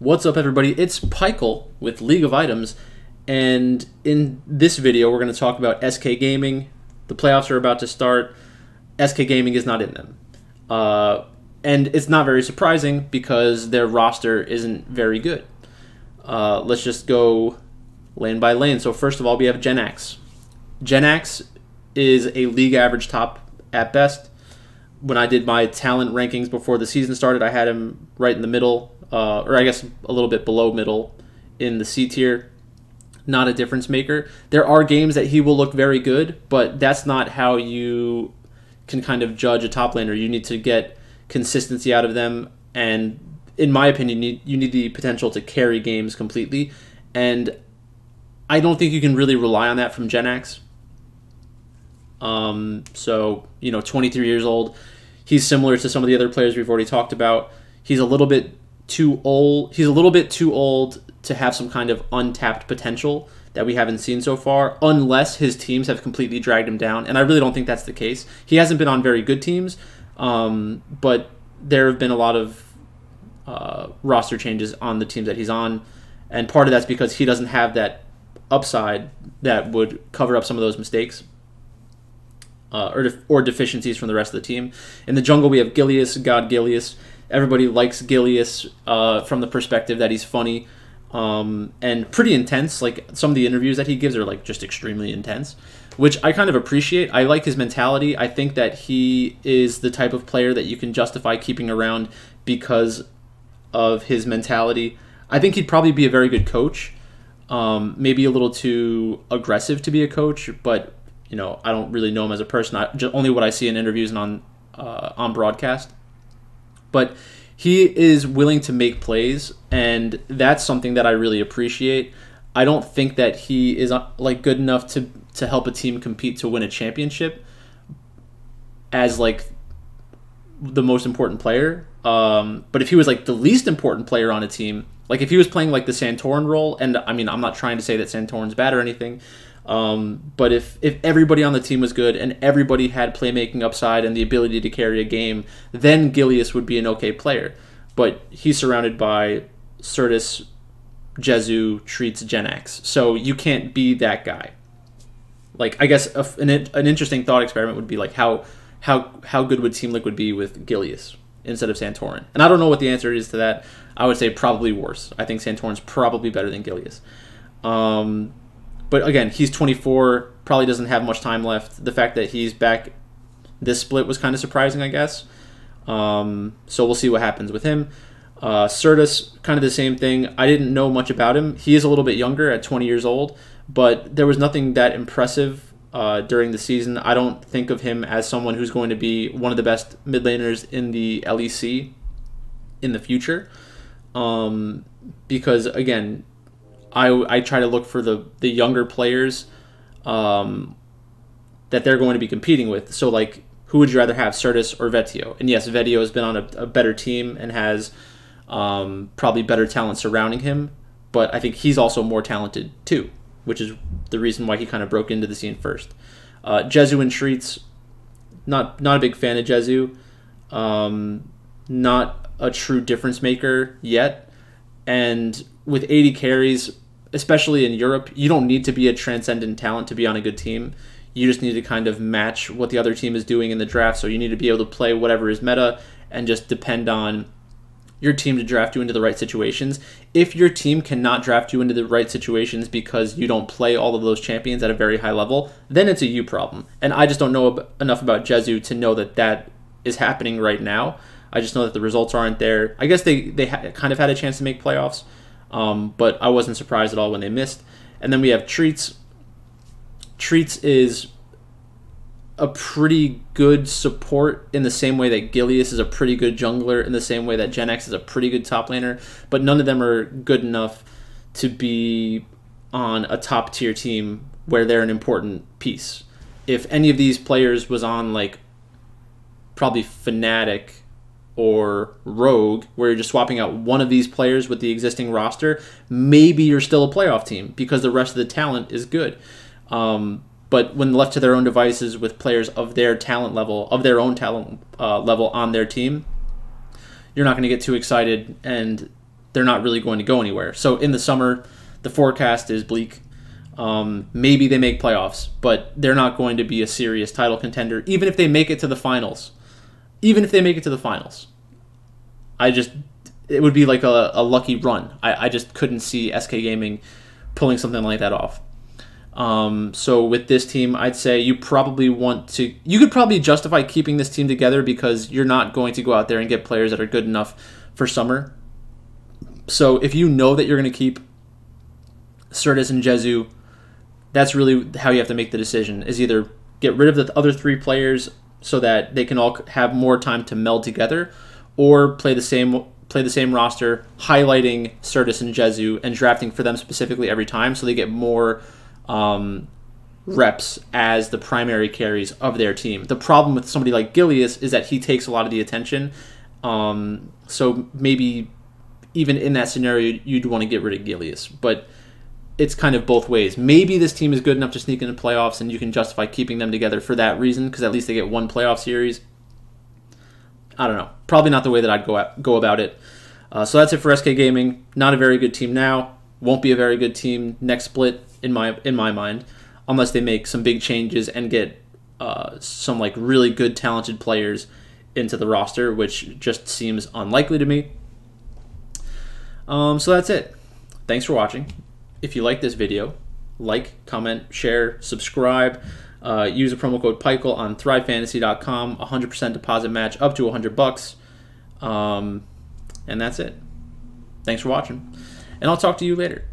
What's up, everybody? It's Pikel with League of Items, and in this video we're going to talk about SK Gaming. The playoffs are about to start. SK Gaming is not in them. And it's not very surprising because their roster isn't very good. Let's just go lane by lane. So first of all, we have Jenax. Jenax is a league average top at best. When I did my talent rankings before the season started, I had him right in the middle, or I guess a little bit below middle in the C tier. Not a difference maker. There are games that he will look very good, but that's not how you can kind of judge a top laner. You need to get consistency out of them, and in my opinion, you need the potential to carry games completely, and I don't think you can really rely on that from Jenax. So, 23 years old. He's similar to some of the other players we've already talked about. He's a little bit too old. He's a little bit too old to have some kind of untapped potential that we haven't seen so far, unless his teams have completely dragged him down. And I really don't think that's the case. He hasn't been on very good teams, but there have been a lot of roster changes on the teams that he's on. And part of that's because he doesn't have that upside that would cover up some of those mistakes. Or deficiencies from the rest of the team. In the jungle, we have Gilius, God Gilius. Everybody likes Gilius from the perspective that he's funny and pretty intense. Like, some of the interviews that he gives are like just extremely intense, which I kind of appreciate. I like his mentality. I think that he is the type of player that you can justify keeping around because of his mentality. I think he'd probably be a very good coach. Maybe a little too aggressive to be a coach, but I don't really know him as a person. Only what I see in interviews and on broadcast. But he is willing to make plays, and that's something that I really appreciate. I don't think that he is good enough to help a team compete to win a championship as the most important player. But if he was the least important player on a team, if he was playing the Santorin role, and I mean, I'm not trying to say that Santorin's bad or anything. But if everybody on the team was good and everybody had playmaking upside and the ability to carry a game, then Gilius would be an okay player. But he's surrounded by Certus, Jezu, Treats, Jenax. So you can't be that guy. I guess an interesting thought experiment would be how good would Team Liquid be with Gilius instead of Santorin? And I don't know what the answer is to that. I would say probably worse. I think Santorin's probably better than Gilius. But again, he's 24, probably doesn't have much time left. The fact that he's back this split was kind of surprising, I guess. So we'll see what happens with him. Certus, kind of the same thing. I didn't know much about him. He is a little bit younger at 20 years old, but there was nothing that impressive during the season. I don't think of him as someone who's going to be one of the best mid laners in the LEC in the future. Because, again, I try to look for the younger players that they're going to be competing with. So, who would you rather have, Certus or Vedio? And yes, Vedio has been on a better team and has probably better talent surrounding him, but I think he's also more talented too, which is the reason why he kind of broke into the scene first. Jezu and Treats, not a big fan of Jezu. Not a true difference maker yet. And with 80 carries, especially in Europe, you don't need to be a transcendent talent to be on a good team. You just need to kind of match what the other team is doing in the draft. So you need to be able to play whatever is meta and just depend on your team to draft you into the right situations. If your team cannot draft you into the right situations because you don't play all of those champions at a very high level, then it's a you problem. And I just don't know enough about Jezu to know that that is happening right now. I just know that the results aren't there. I guess they kind of had a chance to make playoffs, but I wasn't surprised at all when they missed. And then we have Treats. Treats is a pretty good support in the same way that Gilius is a pretty good jungler, in the same way that Jenax is a pretty good top laner, but none of them are good enough to be on a top tier team where they're an important piece. If any of these players was on probably Fnatic or Rogue, where you're just swapping out one of these players with the existing roster, maybe you're still a playoff team because the rest of the talent is good. But when left to their own devices with players of their talent level, of their own talent level on their team, you're not going to get too excited, and they're not really going to go anywhere. So in the summer, the forecast is bleak. Maybe they make playoffs, but they're not going to be a serious title contender, even if they make it to the finals. Even if they make it to the finals. It would be like a lucky run. I just couldn't see SK Gaming pulling something like that off. So with this team, I'd say you could probably justify keeping this team together because you're not going to go out there and get players that are good enough for summer. So if you know that you're going to keep Certus and Jezu, that's really how you have to make the decision, is either get rid of the other 3 players so that they can all have more time to meld together, or play the same roster, highlighting Certus and Jezu and drafting for them specifically every time so they get more reps as the primary carries of their team. The problem with somebody like Gilius is that he takes a lot of the attention. So maybe even in that scenario, you'd want to get rid of Gilius. But it's kind of both ways. Maybe this team is good enough to sneak into playoffs and you can justify keeping them together for that reason because at least they get one playoff series. I don't know. Probably not the way that I'd go about it. So that's it for SK Gaming. Not a very good team now. Won't be a very good team next split in my mind, unless they make some big changes and get some like really good talented players into the roster, which just seems unlikely to me. So that's it. Thanks for watching. If you like this video, like, comment, share, subscribe. Use a promo code PIKEL on thrivefantasy.com. 100% deposit match up to $100. And that's it. Thanks for watching. And I'll talk to you later.